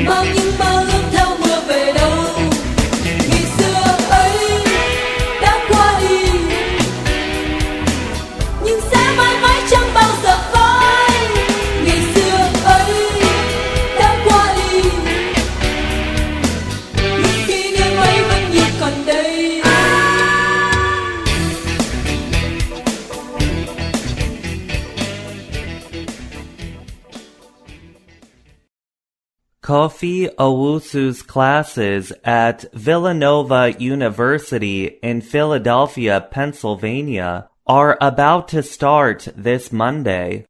mang những mơ ước theo mưa về đâu. Ngày xưa ấy đã qua đi, nhưng sẽ mãi mãi chẳng bao giờ phai. Ngày xưa ấy đã qua đi, những kỷ niệm ấy vẫn như còn đây. Kofi Owusu's classes at Villanova University in Philadelphia, Pennsylvania, are about to start this Monday.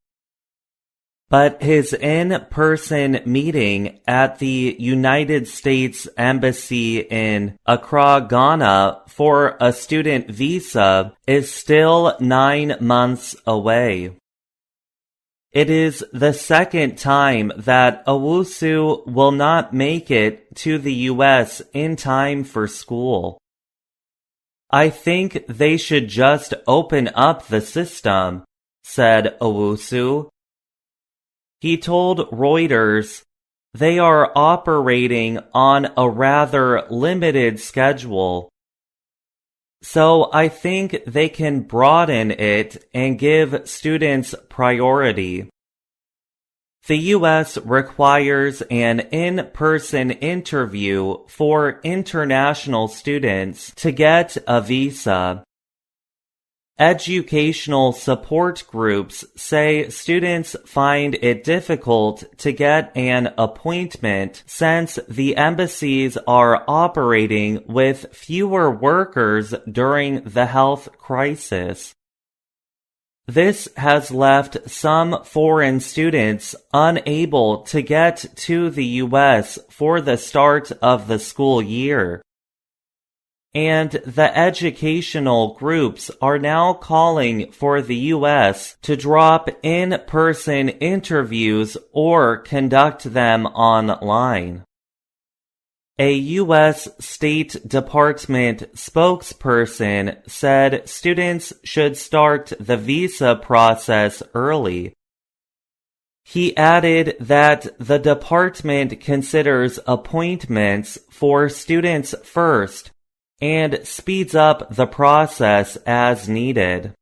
But his in-person meeting at the United States Embassy in Accra, Ghana, for a student visa is still 9 months away. It is the second time that Owusu will not make it to the U.S. in time for school. I think they should just open up the system, said Owusu. He told Reuters, "They are operating on a rather limited schedule. So I think they can broaden it and give students priority. The U.S. requires an in-person interview for international students to get a visa. Educational support groups say students find it difficult to get an appointment since the embassies are operating with fewer workers during the health crisis. This has left some foreign students unable to get to the U.S. for the start of the school year. And the educational groups are now calling for the U.S. to drop in-person interviews or conduct them online. A U.S. State Department spokesperson said students should start the visa process early. He added that the department considers appointments for students first and speeds up the process as needed.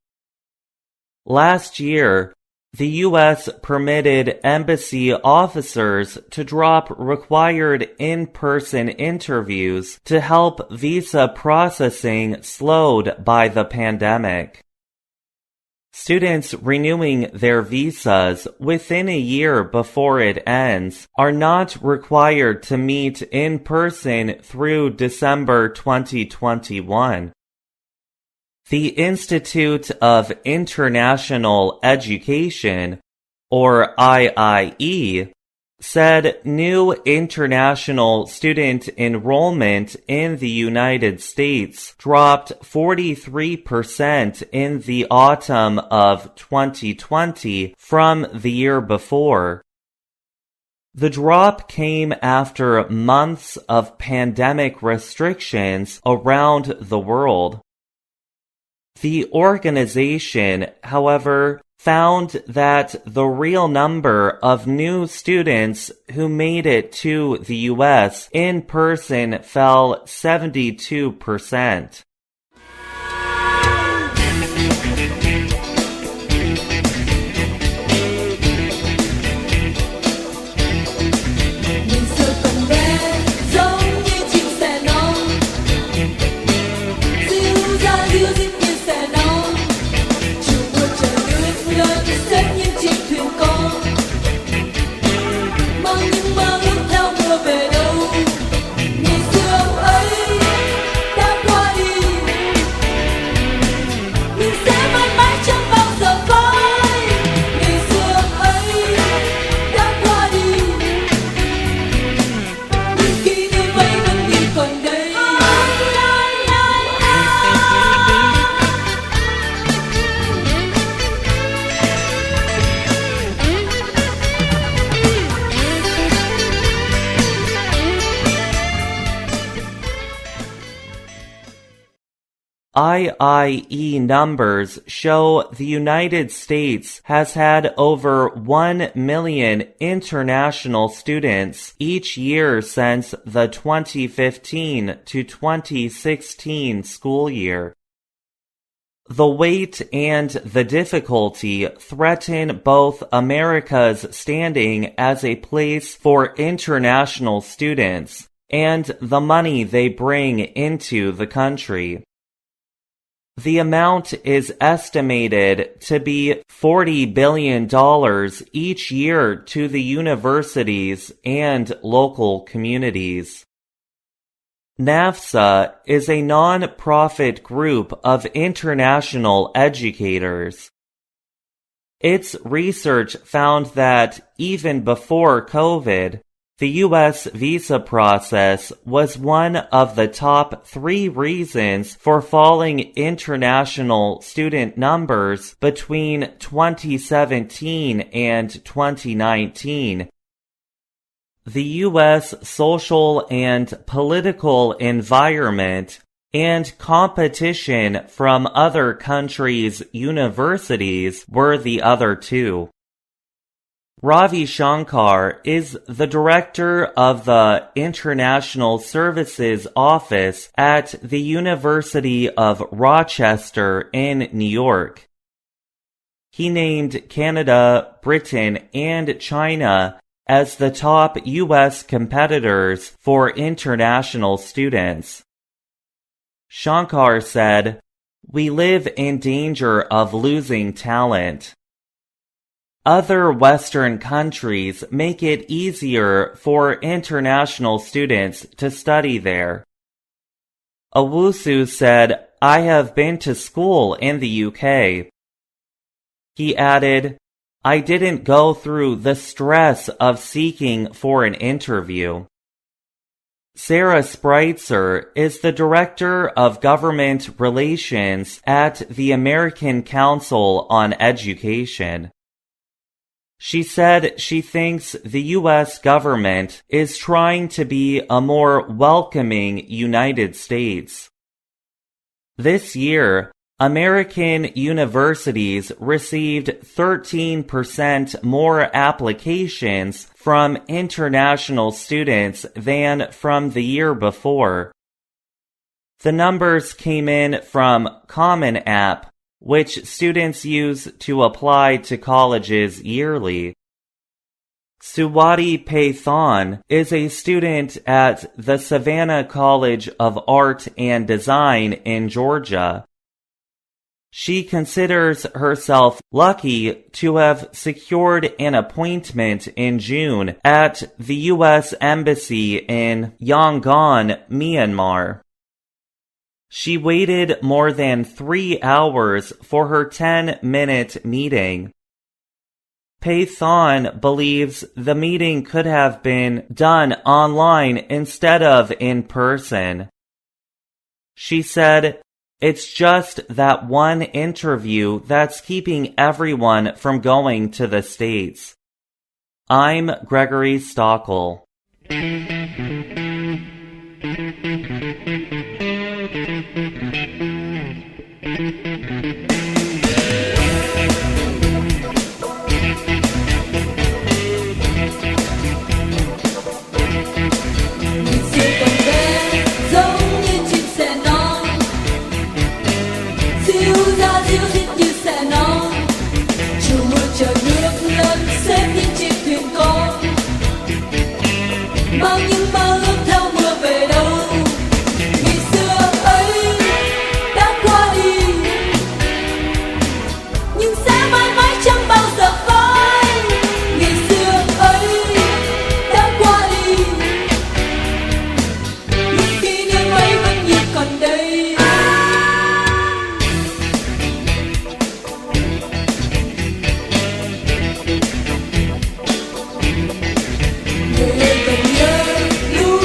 Last year, the U.S. permitted embassy officers to drop required in-person interviews to help visa processing slowed by the pandemic. Students renewing their visas within a year before it ends are not required to meet in person through December 2021. The Institute of International Education, or IIE, said new international student enrollment in the United States dropped 43% in the autumn of 2020 from the year before. The drop came after months of pandemic restrictions around the world. The organization, however, found that the real number of new students who made it to the U.S. in person fell 72%. Về đâu ngày xưa ấy đã qua đi. IIE numbers show the United States has had over 1 million international students each year since the 2015 to 2016 school year. The weight and the difficulty threaten both America's standing as a place for international students and the money they bring into the country. The amount is estimated to be $40 billion each year to the universities and local communities. NAFSA is a non-profit group of international educators. Its research found that even before COVID, the U.S. visa process was one of the top 3 reasons for falling international student numbers between 2017 and 2019. The U.S. social and political environment and competition from other countries' universities were the other 2. Ravi Shankar is the director of the International Services Office at the University of Rochester in New York. He named Canada, Britain, and China as the top U.S. competitors for international students. Shankar said, "We live in danger of losing talent. Other Western countries make it easier for international students to study there." Owusu said, "I have been to school in the UK." He added, "I didn't go through the stress of seeking for an interview." Sarah Spreitzer is the Director of Government Relations at the American Council on Education. She said she thinks the U.S. government is trying to be a more welcoming United States. This year, American universities received 13% more applications from international students than from the year before. The numbers came in from Common App, which students use to apply to colleges yearly. Suwati Paithon is a student at the Savannah College of Art and Design in Georgia. She considers herself lucky to have secured an appointment in June at the U.S. Embassy in Yangon, Myanmar. She waited more than 3 hours for her 10-minute meeting. Paithon believes the meeting could have been done online instead of in person. She said, "It's just that one interview that's keeping everyone from going to the States." I'm Gregory Stachel. Bao nhiêu mơ ước theo mưa về đâu, ngày xưa ấy đã qua đi, nhưng sẽ mãi mãi chẳng bao giờ phai. Ngày xưa ấy đã qua đi, những kỷ niệm ấy vẫn như còn đây. Người ơi còn nhớ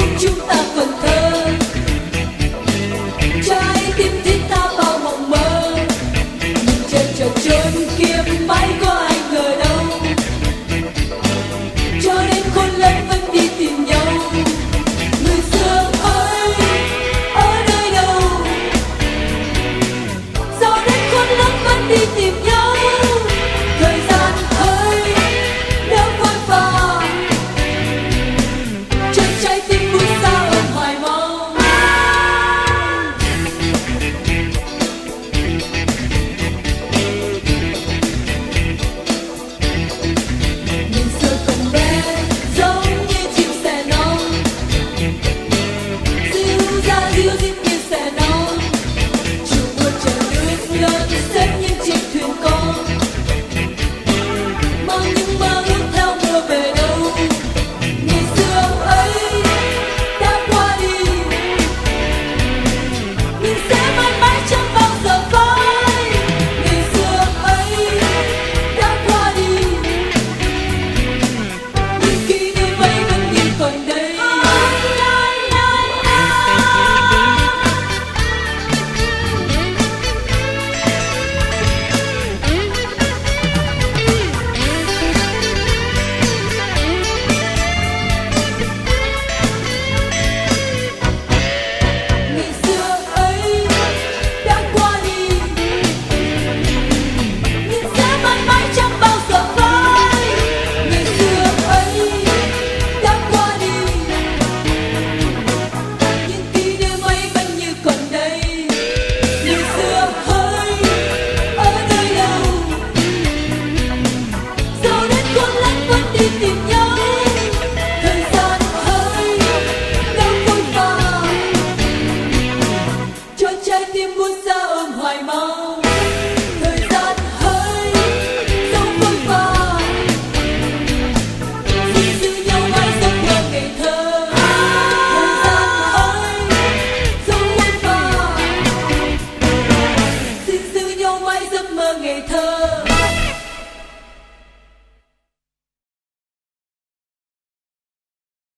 mơ ngày thơ.